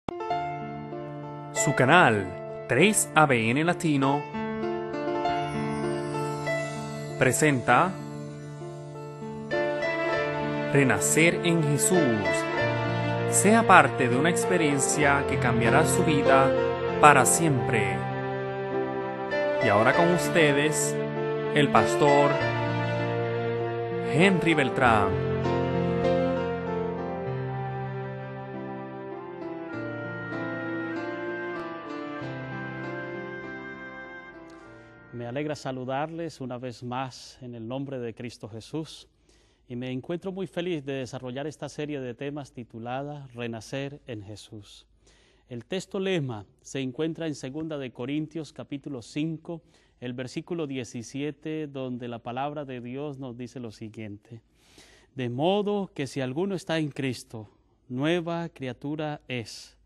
Su canal 3ABN Latino presenta Renacer en Jesús. Sea parte de una experiencia que cambiará su vida para siempre. Y ahora con ustedes, el pastor Henry Beltrán. Me alegra saludarles una vez más en el nombre de Cristo Jesús y me encuentro muy feliz de desarrollar esta serie de temas titulada Renacer en Jesús. El texto lema se encuentra en 2 de Corintios capítulo 5, el versículo 17, donde la palabra de Dios nos dice lo siguiente: de modo que si alguno está en Cristo, nueva criatura es.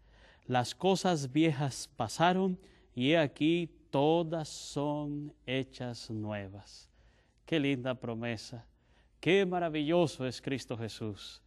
Las cosas viejas pasaron y he aquí todas son hechas nuevas. Qué linda promesa, qué maravilloso es Cristo Jesús.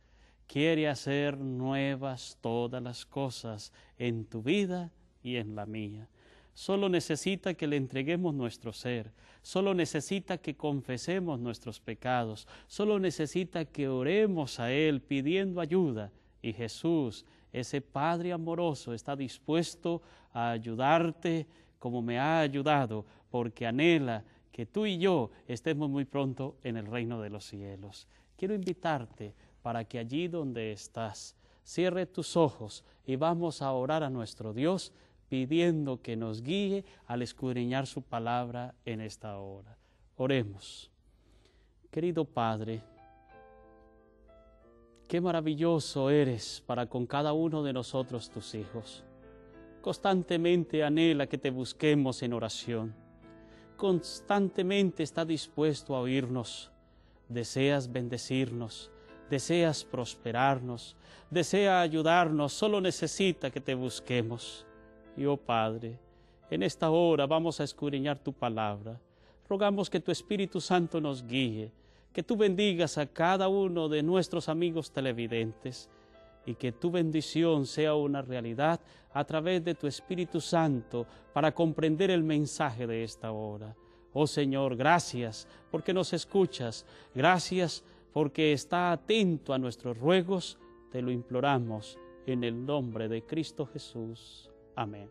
Quiere hacer nuevas todas las cosas en tu vida y en la mía. Solo necesita que le entreguemos nuestro ser, solo necesita que confesemos nuestros pecados, solo necesita que oremos a Él pidiendo ayuda. Y Jesús, ese Padre amoroso, está dispuesto a ayudarte como me ha ayudado, porque anhela que tú y yo estemos muy pronto en el reino de los cielos. Quiero invitarte para que allí donde estás, cierre tus ojos y vamos a orar a nuestro Dios, pidiendo que nos guíe al escudriñar su palabra en esta hora. Oremos. Querido Padre, qué maravilloso eres para con cada uno de nosotros tus hijos. Constantemente anhela que te busquemos en oración. Constantemente está dispuesto a oírnos. Deseas bendecirnos, deseas prosperarnos, desea ayudarnos, solo necesita que te busquemos. Y oh Padre, en esta hora vamos a escudriñar tu palabra. Rogamos que tu Espíritu Santo nos guíe, que tú bendigas a cada uno de nuestros amigos televidentes, y que tu bendición sea una realidad a través de tu Espíritu Santo para comprender el mensaje de esta hora. Oh Señor, gracias porque nos escuchas, gracias porque está atento a nuestros ruegos, te lo imploramos en el nombre de Cristo Jesús. Amén.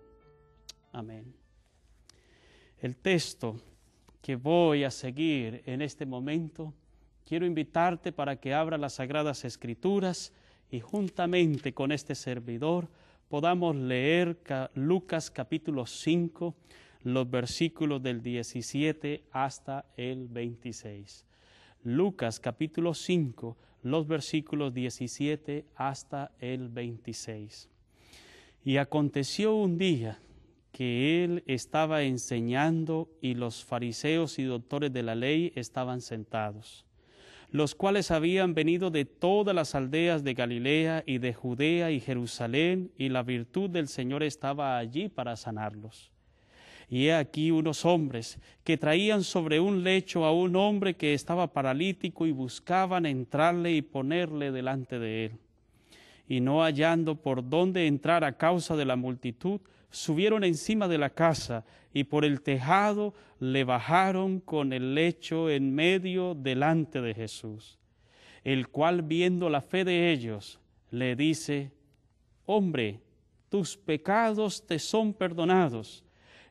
Amén. El texto que voy a seguir en este momento, quiero invitarte para que abra las Sagradas Escrituras y juntamente con este servidor podamos leer Lucas capítulo 5, los versículos del 17 hasta el 26. Lucas capítulo 5, los versículos 17 hasta el 26. Y aconteció un día que él estaba enseñando y los fariseos y doctores de la ley estaban sentados, los cuales habían venido de todas las aldeas de Galilea y de Judea y Jerusalén, y la virtud del Señor estaba allí para sanarlos. Y he aquí unos hombres que traían sobre un lecho a un hombre que estaba paralítico y buscaban entrarle y ponerle delante de él. Y no hallando por dónde entrar a causa de la multitud, subieron encima de la casa y por el tejado le bajaron con el lecho en medio delante de Jesús, el cual, viendo la fe de ellos, le dice: hombre, tus pecados te son perdonados.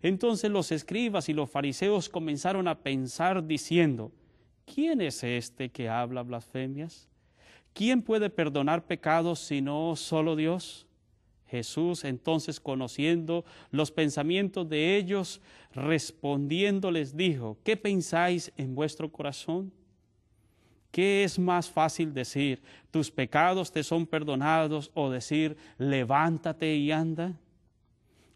Entonces los escribas y los fariseos comenzaron a pensar diciendo: ¿quién es este que habla blasfemias? ¿Quién puede perdonar pecados sino solo Dios? Jesús entonces, conociendo los pensamientos de ellos, respondiendo les dijo: ¿qué pensáis en vuestro corazón? ¿Qué es más fácil decir: tus pecados te son perdonados, o decir: levántate y anda?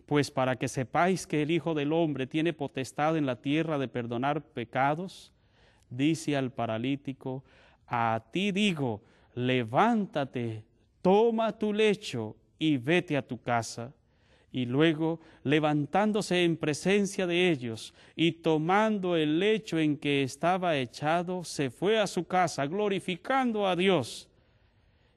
Pues para que sepáis que el Hijo del Hombre tiene potestad en la tierra de perdonar pecados, dice al paralítico: a ti digo, levántate, toma tu lecho y vete a tu casa. Y luego, levantándose en presencia de ellos y tomando el lecho en que estaba echado, se fue a su casa glorificando a Dios.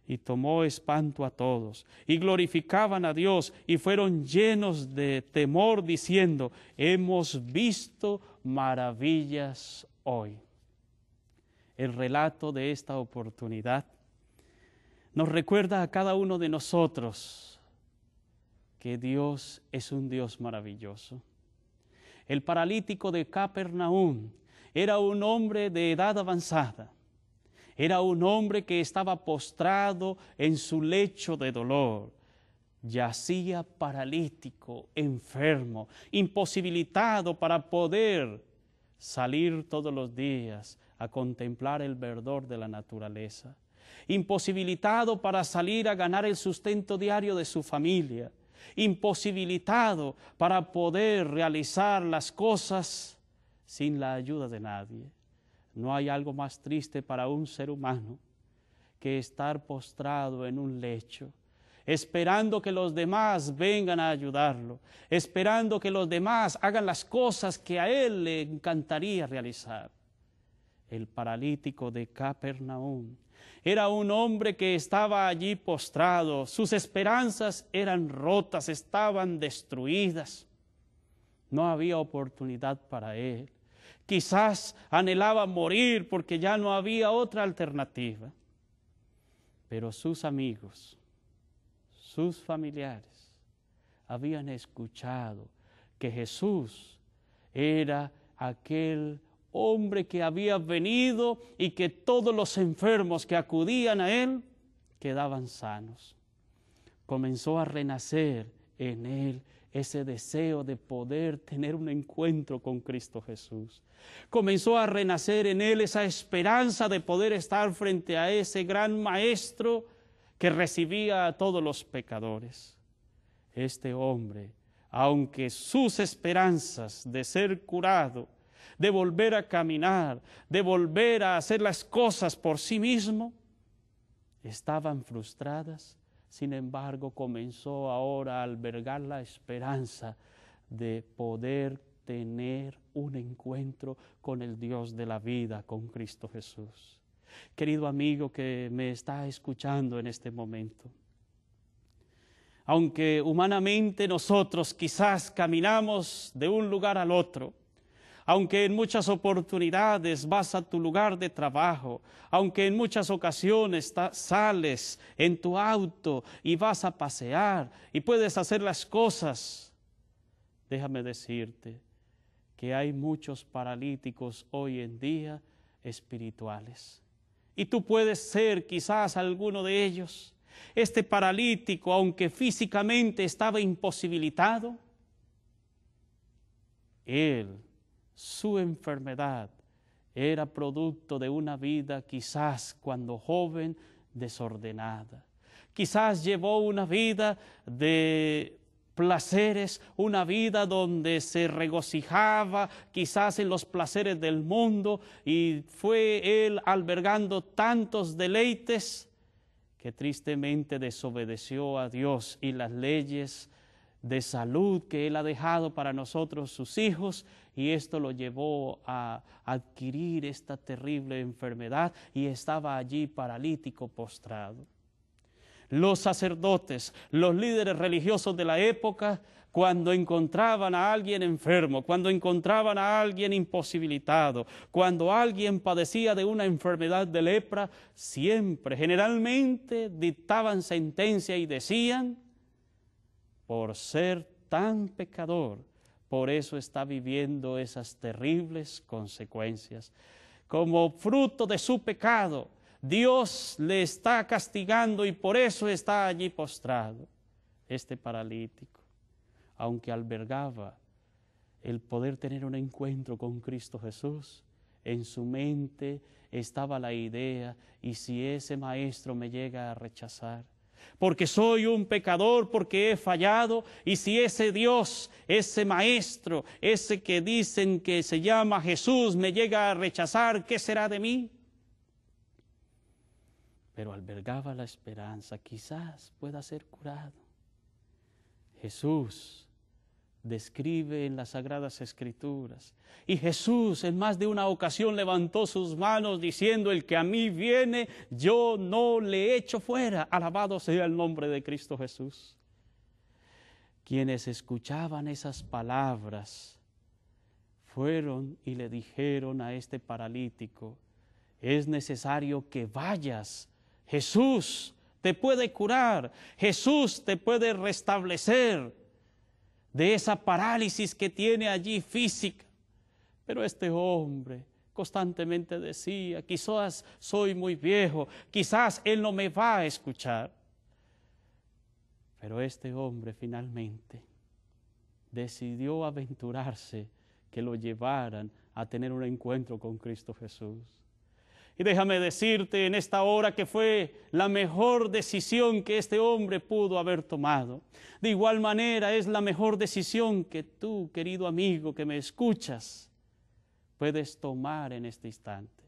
y tomó espanto a todos, y glorificaban a Dios, y fueron llenos de temor, diciendo, hemos visto maravillas hoy. El relato de esta oportunidad nos recuerda a cada uno de nosotros que Dios es un Dios maravilloso. El paralítico de Capernaum era un hombre de edad avanzada. Era un hombre que estaba postrado en su lecho de dolor. Yacía paralítico, enfermo, imposibilitado para poder salir todos los días a contemplar el verdor de la naturaleza. Imposibilitado para salir a ganar el sustento diario de su familia. Imposibilitado para poder realizar las cosas sin la ayuda de nadie. No hay algo más triste para un ser humano que estar postrado en un lecho, esperando que los demás vengan a ayudarlo, esperando que los demás hagan las cosas que a él le encantaría realizar. El paralítico de Capernaum era un hombre que estaba allí postrado, sus esperanzas eran rotas, estaban destruidas. No había oportunidad para él. Quizás anhelaba morir porque ya no había otra alternativa. Pero sus amigos, sus familiares, habían escuchado que Jesús era aquel hombre que había venido y que todos los enfermos que acudían a él quedaban sanos. Comenzó a renacer en él ese deseo de poder tener un encuentro con Cristo Jesús. Comenzó a renacer en él esa esperanza de poder estar frente a ese gran maestro que recibía a todos los pecadores. Este hombre, aunque sus esperanzas de ser curado, de volver a caminar, de volver a hacer las cosas por sí mismo, estaban frustradas. Sin embargo, comenzó ahora a albergar la esperanza de poder tener un encuentro con el Dios de la vida, con Cristo Jesús. Querido amigo que me está escuchando en este momento, aunque humanamente nosotros quizás caminamos de un lugar al otro, aunque en muchas oportunidades vas a tu lugar de trabajo, aunque en muchas ocasiones sales en tu auto y vas a pasear y puedes hacer las cosas, déjame decirte que hay muchos paralíticos hoy en día espirituales. Y tú puedes ser quizás alguno de ellos. Este paralítico, aunque físicamente estaba imposibilitado, su enfermedad era producto de una vida quizás cuando joven desordenada. Quizás llevó una vida de placeres, una vida donde se regocijaba quizás en los placeres del mundo y fue él albergando tantos deleites que tristemente desobedeció a Dios y las leyes de salud que Él ha dejado para nosotros, sus hijos, y esto lo llevó a adquirir esta terrible enfermedad y estaba allí paralítico, postrado. Los sacerdotes, los líderes religiosos de la época, cuando encontraban a alguien enfermo, cuando encontraban a alguien imposibilitado, cuando alguien padecía de una enfermedad de lepra, siempre, generalmente, dictaban sentencia y decían: por ser tan pecador, por eso está viviendo esas terribles consecuencias. Como fruto de su pecado, Dios le está castigando y por eso está allí postrado. Este paralítico, aunque albergaba el poder tener un encuentro con Cristo Jesús, en su mente estaba la idea: ¿y si ese maestro me llega a rechazar? Porque soy un pecador, porque he fallado, y si ese Dios, ese maestro, ese que dicen que se llama Jesús, me llega a rechazar, ¿qué será de mí? Pero albergaba la esperanza, quizás pueda ser curado. Jesús describe en las Sagradas Escrituras. Y Jesús en más de una ocasión levantó sus manos diciendo: el que a mí viene, yo no le echo fuera. Alabado sea el nombre de Cristo Jesús. Quienes escuchaban esas palabras fueron y le dijeron a este paralítico: es necesario que vayas. Jesús te puede curar. Jesús te puede restablecer de esa parálisis que tiene allí física. Pero este hombre constantemente decía: quizás soy muy viejo, quizás él no me va a escuchar. Pero este hombre finalmente decidió aventurarse, que lo llevaran a tener un encuentro con Cristo Jesús. Y déjame decirte en esta hora que fue la mejor decisión que este hombre pudo haber tomado. De igual manera es la mejor decisión que tú, querido amigo que me escuchas, puedes tomar en este instante.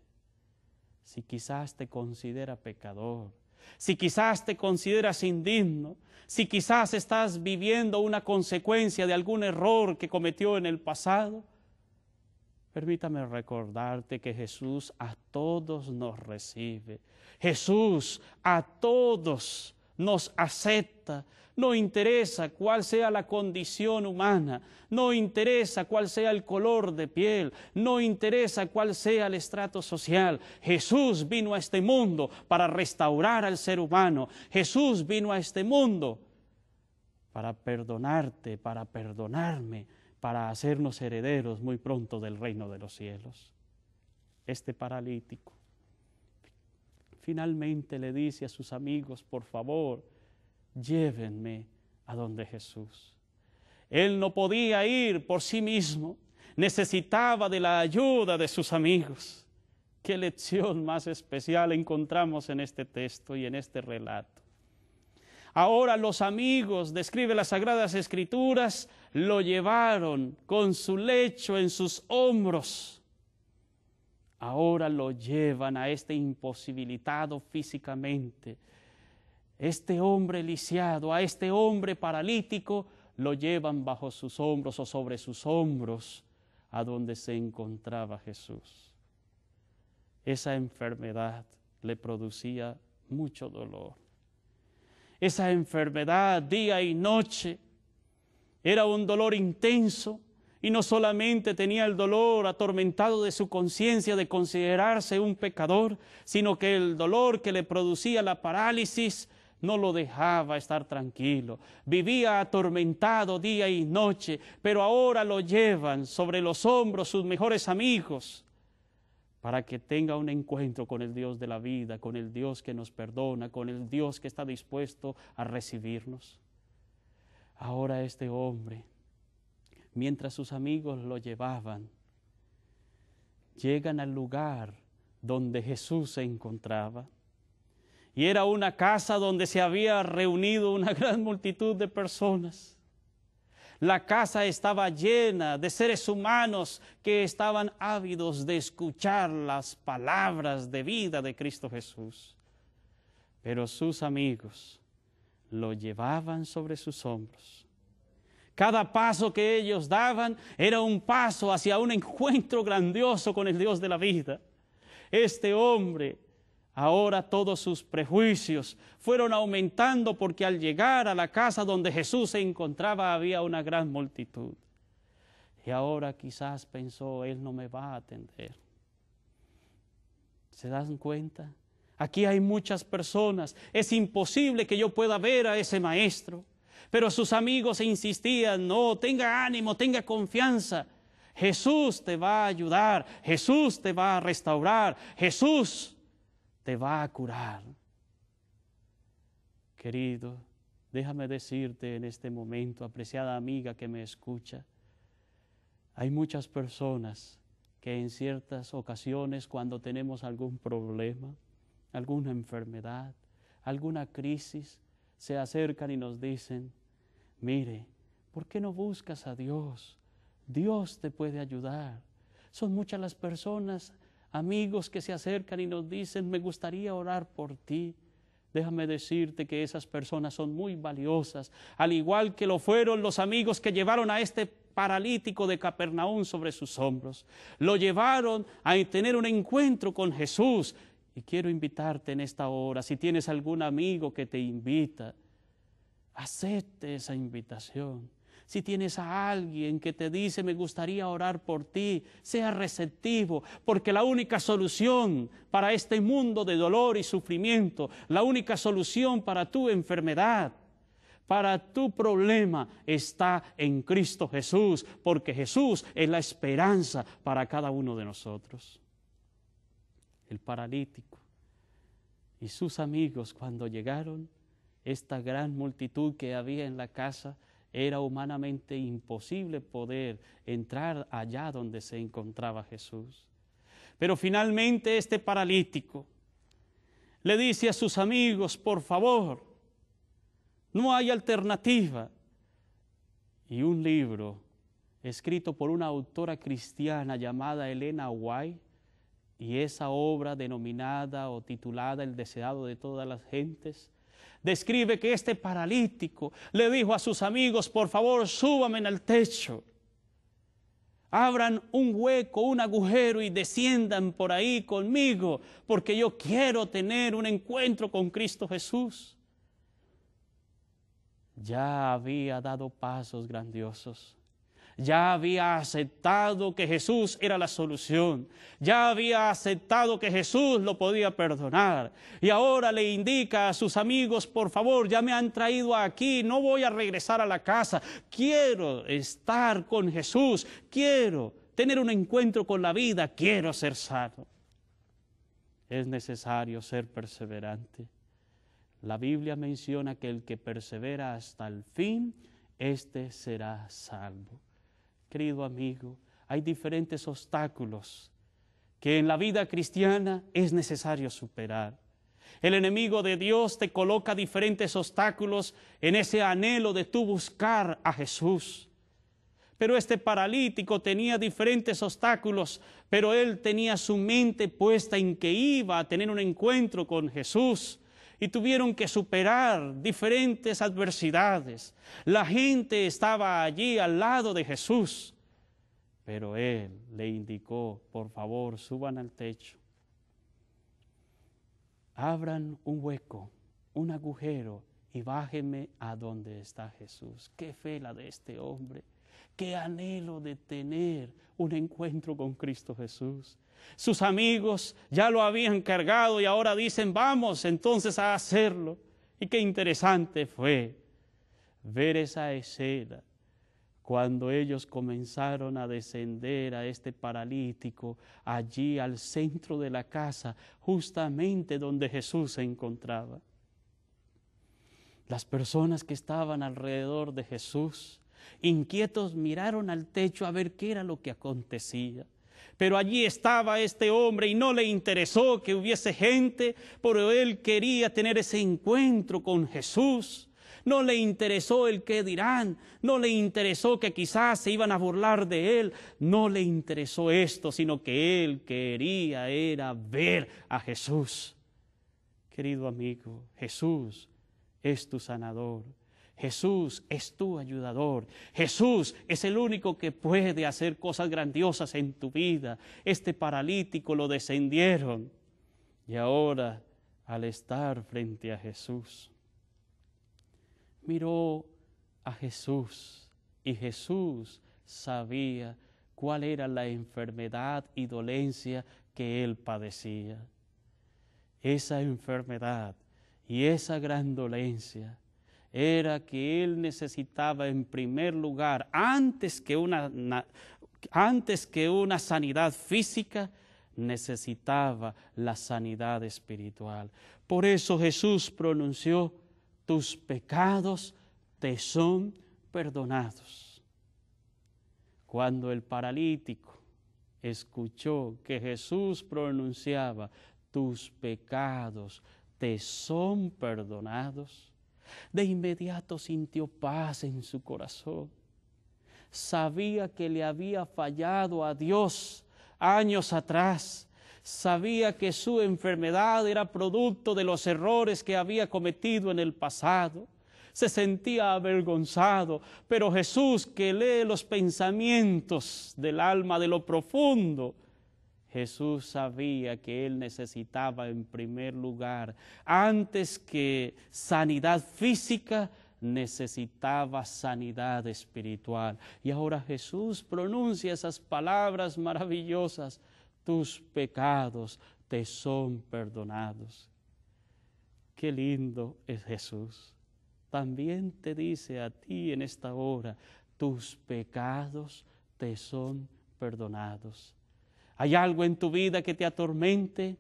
Si quizás te considera pecador, si quizás te consideras indigno, si quizás estás viviendo una consecuencia de algún error que cometió en el pasado, permítame recordarte que Jesús a todos nos recibe. Jesús a todos nos acepta. No interesa cuál sea la condición humana, no interesa cuál sea el color de piel, no interesa cuál sea el estrato social. Jesús vino a este mundo para restaurar al ser humano. Jesús vino a este mundo para perdonarte, para perdonarme, para hacernos herederos muy pronto del reino de los cielos. Este paralítico finalmente le dice a sus amigos: por favor, llévenme a donde Jesús. Él no podía ir por sí mismo, necesitaba de la ayuda de sus amigos. Qué lección más especial encontramos en este texto y en este relato. Ahora los amigos, describe las Sagradas Escrituras, lo llevaron con su lecho en sus hombros. Ahora lo llevan a este imposibilitado físicamente. Este hombre lisiado, a este hombre paralítico, lo llevan bajo sus hombros o sobre sus hombros a donde se encontraba Jesús. Esa enfermedad le producía mucho dolor. Esa enfermedad día y noche era un dolor intenso, y no solamente tenía el dolor atormentado de su conciencia de considerarse un pecador, sino que el dolor que le producía la parálisis no lo dejaba estar tranquilo. Vivía atormentado día y noche, pero ahora lo llevan sobre los hombros sus mejores amigos para que tenga un encuentro con el Dios de la vida, con el Dios que nos perdona, con el Dios que está dispuesto a recibirnos. Ahora este hombre, mientras sus amigos lo llevaban, llegan al lugar donde Jesús se encontraba. Y era una casa donde se había reunido una gran multitud de personas. La casa estaba llena de seres humanos que estaban ávidos de escuchar las palabras de vida de Cristo Jesús. Pero sus amigos lo llevaban sobre sus hombros. Cada paso que ellos daban era un paso hacia un encuentro grandioso con el Dios de la vida. Este hombre, ahora todos sus prejuicios fueron aumentando, porque al llegar a la casa donde Jesús se encontraba había una gran multitud. Y ahora quizás pensó: él no me va a atender. ¿Se dan cuenta? Aquí hay muchas personas, es imposible que yo pueda ver a ese maestro. Pero sus amigos insistían: no, tenga ánimo, tenga confianza. Jesús te va a ayudar, Jesús te va a restaurar, Jesús te va a curar. Querido, déjame decirte en este momento, apreciada amiga que me escucha, hay muchas personas que en ciertas ocasiones, cuando tenemos algún problema, alguna enfermedad, alguna crisis, se acercan y nos dicen: mire, ¿por qué no buscas a Dios? Dios te puede ayudar. Son muchas las personas, amigos, que se acercan y nos dicen: me gustaría orar por ti, Déjame decirte que esas personas son muy valiosas, al igual que lo fueron los amigos que llevaron a este paralítico de Capernaum sobre sus hombros. Lo llevaron a tener un encuentro con Jesús. Y quiero invitarte en esta hora, si tienes algún amigo que te invita, acepte esa invitación. Si tienes a alguien que te dice, me gustaría orar por ti, sea receptivo, porque la única solución para este mundo de dolor y sufrimiento, la única solución para tu enfermedad, para tu problema, está en Cristo Jesús, porque Jesús es la esperanza para cada uno de nosotros. El paralítico y sus amigos, cuando llegaron, esta gran multitud que había en la casa, era humanamente imposible poder entrar allá donde se encontraba Jesús. Pero finalmente este paralítico le dice a sus amigos, por favor, no hay alternativa. Y un libro escrito por una autora cristiana llamada Elena White, y esa obra denominada o titulada El deseado de todas las gentes, describe que este paralítico le dijo a sus amigos, por favor, súbanme al techo, abran un hueco, un agujero y desciendan por ahí conmigo, porque yo quiero tener un encuentro con Cristo Jesús. Ya había dado pasos grandiosos. Ya había aceptado que Jesús era la solución. Ya había aceptado que Jesús lo podía perdonar. Y ahora le indica a sus amigos, por favor, ya me han traído aquí, no voy a regresar a la casa. Quiero estar con Jesús, quiero tener un encuentro con la vida, quiero ser sano. Es necesario ser perseverante. La Biblia menciona que el que persevera hasta el fin, éste será salvo. Querido amigo, hay diferentes obstáculos que en la vida cristiana es necesario superar. El enemigo de Dios te coloca diferentes obstáculos en ese anhelo de tú buscar a Jesús. Pero este paralítico tenía diferentes obstáculos, pero él tenía su mente puesta en que iba a tener un encuentro con Jesús. Y tuvieron que superar diferentes adversidades. La gente estaba allí al lado de Jesús, pero él le indicó, por favor, suban al techo, abran un hueco, un agujero y bájenme a donde está Jesús. Qué fe la de este hombre, qué anhelo de tener un encuentro con Cristo Jesús. Sus amigos ya lo habían cargado y ahora dicen, vamos entonces a hacerlo. Y qué interesante fue ver esa escena cuando ellos comenzaron a descender a este paralítico allí al centro de la casa, justamente donde Jesús se encontraba. Las personas que estaban alrededor de Jesús, inquietos, miraron al techo a ver qué era lo que acontecía. Pero allí estaba este hombre y no le interesó que hubiese gente, pero él quería tener ese encuentro con Jesús. No le interesó el qué dirán, no le interesó que quizás se iban a burlar de él, no le interesó esto, sino que él quería era ver a Jesús. Querido amigo, Jesús es tu sanador. Jesús es tu ayudador. Jesús es el único que puede hacer cosas grandiosas en tu vida. Este paralítico lo descendieron y ahora al estar frente a Jesús, miró a Jesús y Jesús sabía cuál era la enfermedad y dolencia que él padecía. Esa enfermedad y esa gran dolencia era que él necesitaba en primer lugar, antes que una sanidad física, necesitaba la sanidad espiritual. Por eso Jesús pronunció, tus pecados te son perdonados. Cuando el paralítico escuchó que Jesús pronunciaba, tus pecados te son perdonados, de inmediato sintió paz en su corazón. Sabía que le había fallado a Dios años atrás. Sabía que su enfermedad era producto de los errores que había cometido en el pasado. Se sentía avergonzado, pero Jesús, que lee los pensamientos del alma de lo profundo, Jesús sabía que él necesitaba en primer lugar, antes que sanidad física, necesitaba sanidad espiritual. Y ahora Jesús pronuncia esas palabras maravillosas: tus pecados te son perdonados. Qué lindo es Jesús. También te dice a ti en esta hora: tus pecados te son perdonados. ¿Hay algo en tu vida que te atormente?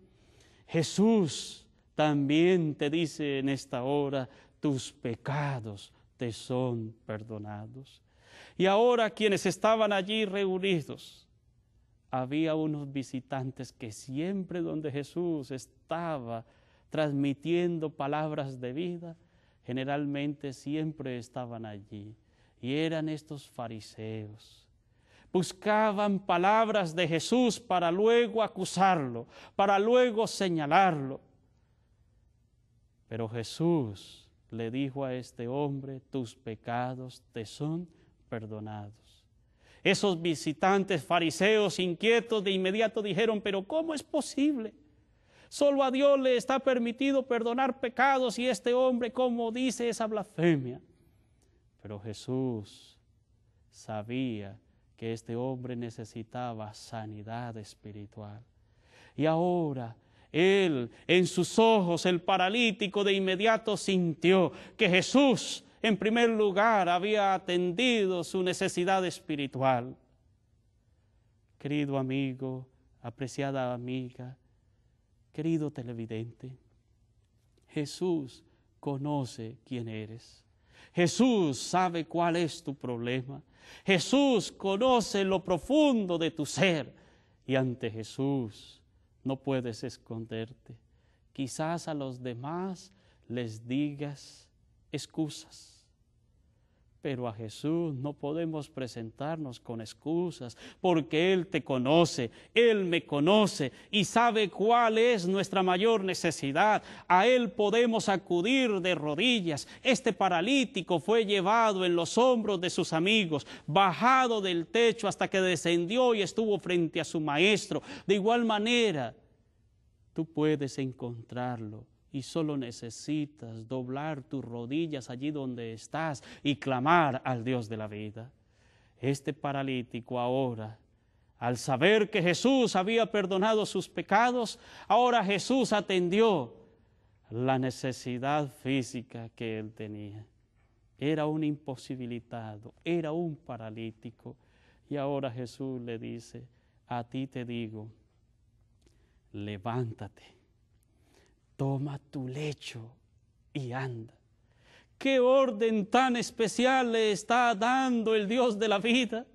Jesús también te dice en esta hora: tus pecados te son perdonados. Y ahora quienes estaban allí reunidos, había unos visitantes que siempre donde Jesús estaba transmitiendo palabras de vida, generalmente siempre estaban allí, y eran estos fariseos. Buscaban palabras de Jesús para luego acusarlo, para luego señalarlo. Pero Jesús le dijo a este hombre: tus pecados te son perdonados. Esos visitantes fariseos inquietos de inmediato dijeron: pero ¿cómo es posible? Solo a Dios le está permitido perdonar pecados, y este hombre, ¿cómo dice esa blasfemia? Pero Jesús sabía que este hombre necesitaba sanidad espiritual. Y ahora él, en sus ojos, el paralítico, de inmediato sintió que Jesús, en primer lugar, había atendido su necesidad espiritual. Querido amigo, apreciada amiga, querido televidente, Jesús conoce quién eres. Jesús sabe cuál es tu problema. Jesús conoce lo profundo de tu ser, y ante Jesús no puedes esconderte. Quizás a los demás les digas excusas, pero a Jesús no podemos presentarnos con excusas, porque Él te conoce, Él me conoce y sabe cuál es nuestra mayor necesidad. A Él podemos acudir de rodillas. Este paralítico fue llevado en los hombros de sus amigos, bajado del techo hasta que descendió y estuvo frente a su maestro. De igual manera, tú puedes encontrarlo. Y solo necesitas doblar tus rodillas allí donde estás y clamar al Dios de la vida. Este paralítico ahora, al saber que Jesús había perdonado sus pecados, ahora Jesús atendió la necesidad física que él tenía. Era un imposibilitado, era un paralítico. Y ahora Jesús le dice: a ti te digo, levántate. Toma tu lecho y anda. ¿Qué orden tan especial le está dando el Dios de la vida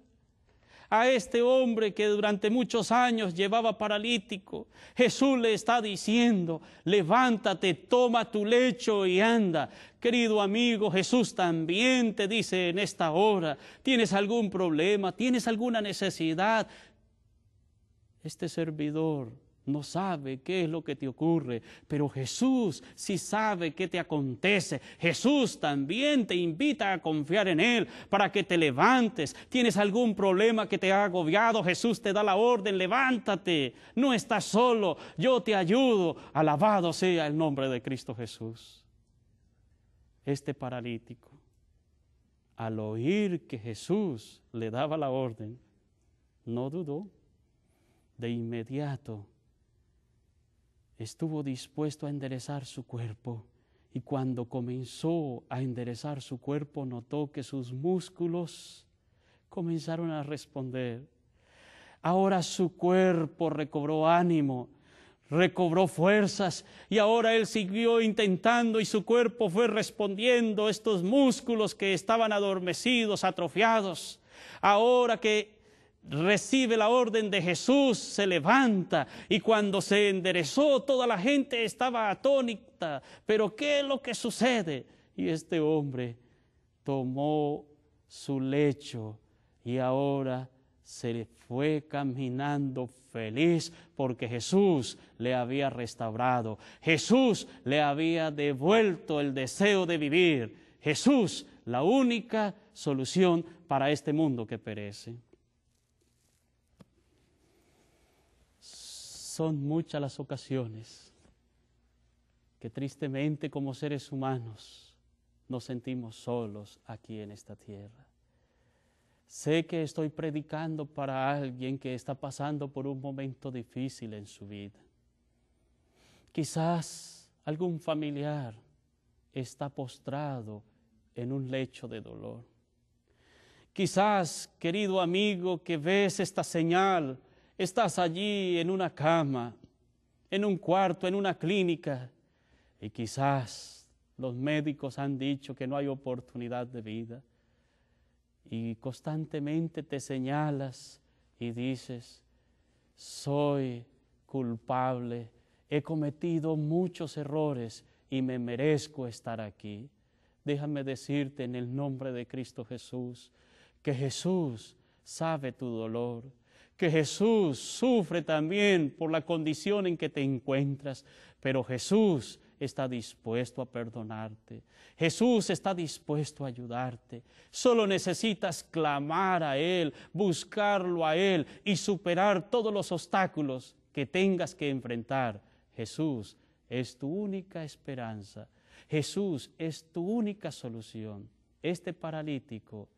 a este hombre que durante muchos años llevaba paralítico? Jesús le está diciendo: levántate, toma tu lecho y anda. Querido amigo, Jesús también te dice en esta hora: ¿tienes algún problema? ¿Tienes alguna necesidad? Este servidor no sabe qué es lo que te ocurre, pero Jesús sí sabe qué te acontece. Jesús también te invita a confiar en Él para que te levantes. ¿Tienes algún problema que te ha agobiado? Jesús te da la orden: levántate, no estás solo, yo te ayudo. Alabado sea el nombre de Cristo Jesús. Este paralítico, al oír que Jesús le daba la orden, no dudó. De inmediato estuvo dispuesto a enderezar su cuerpo, y cuando comenzó a enderezar su cuerpo, notó que sus músculos comenzaron a responder. Ahora su cuerpo recobró ánimo, recobró fuerzas, y ahora él siguió intentando y su cuerpo fue respondiendo. Estos músculos que estaban adormecidos, atrofiados, ahora que recibe la orden de Jesús, se levanta, y cuando se enderezó toda la gente estaba atónita. Pero ¿qué es lo que sucede? Y este hombre tomó su lecho y ahora se fue caminando feliz porque Jesús le había restaurado. Jesús le había devuelto el deseo de vivir. Jesús, la única solución para este mundo que perece. Son muchas las ocasiones que tristemente como seres humanos nos sentimos solos aquí en esta tierra. Sé que estoy predicando para alguien que está pasando por un momento difícil en su vida. Quizás algún familiar está postrado en un lecho de dolor. Quizás, querido amigo, que ves esta señal, estás allí en una cama, en un cuarto, en una clínica, y quizás los médicos han dicho que no hay oportunidad de vida. Y constantemente te señalas y dices, soy culpable, he cometido muchos errores y me merezco estar aquí. Déjame decirte en el nombre de Cristo Jesús, que Jesús sabe tu dolor, que Jesús sufre también por la condición en que te encuentras, pero Jesús está dispuesto a perdonarte. Jesús está dispuesto a ayudarte. Solo necesitas clamar a Él, buscarlo a Él y superar todos los obstáculos que tengas que enfrentar. Jesús es tu única esperanza. Jesús es tu única solución. Este paralítico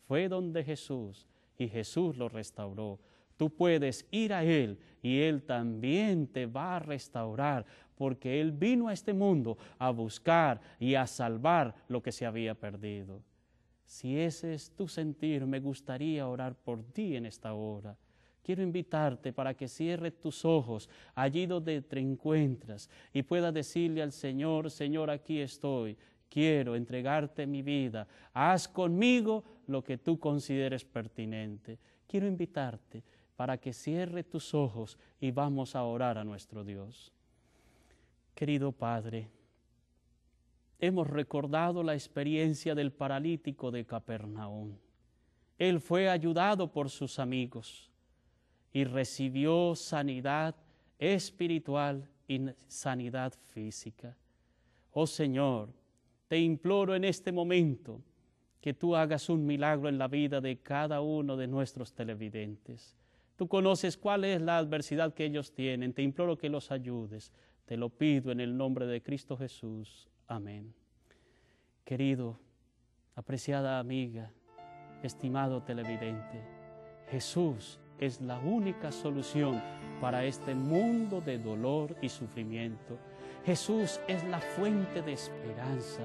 fue donde Jesús y Jesús lo restauró. Tú puedes ir a Él y Él también te va a restaurar, porque Él vino a este mundo a buscar y a salvar lo que se había perdido. Si ese es tu sentir, me gustaría orar por ti en esta hora. Quiero invitarte para que cierres tus ojos allí donde te encuentras y puedas decirle al Señor, Señor, aquí estoy, quiero entregarte mi vida, haz conmigo lo que tú consideres pertinente. Quiero invitarte para que cierre tus ojos y vamos a orar a nuestro Dios. Querido Padre, hemos recordado la experiencia del paralítico de Capernaum. Él fue ayudado por sus amigos y recibió sanidad espiritual y sanidad física. Oh Señor, te imploro en este momento que tú hagas un milagro en la vida de cada uno de nuestros televidentes. Tú conoces cuál es la adversidad que ellos tienen. Te imploro que los ayudes. Te lo pido en el nombre de Cristo Jesús. Amén. Querido, apreciada amiga, estimado televidente, Jesús es la única solución para este mundo de dolor y sufrimiento. Jesús es la fuente de esperanza.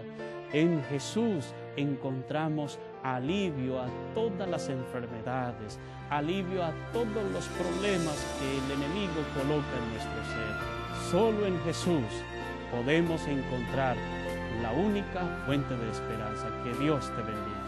En Jesús encontramos alivio a todas las enfermedades, alivio a todos los problemas que el enemigo coloca en nuestro ser. Solo en Jesús podemos encontrar la única fuente de esperanza. Que Dios te bendiga.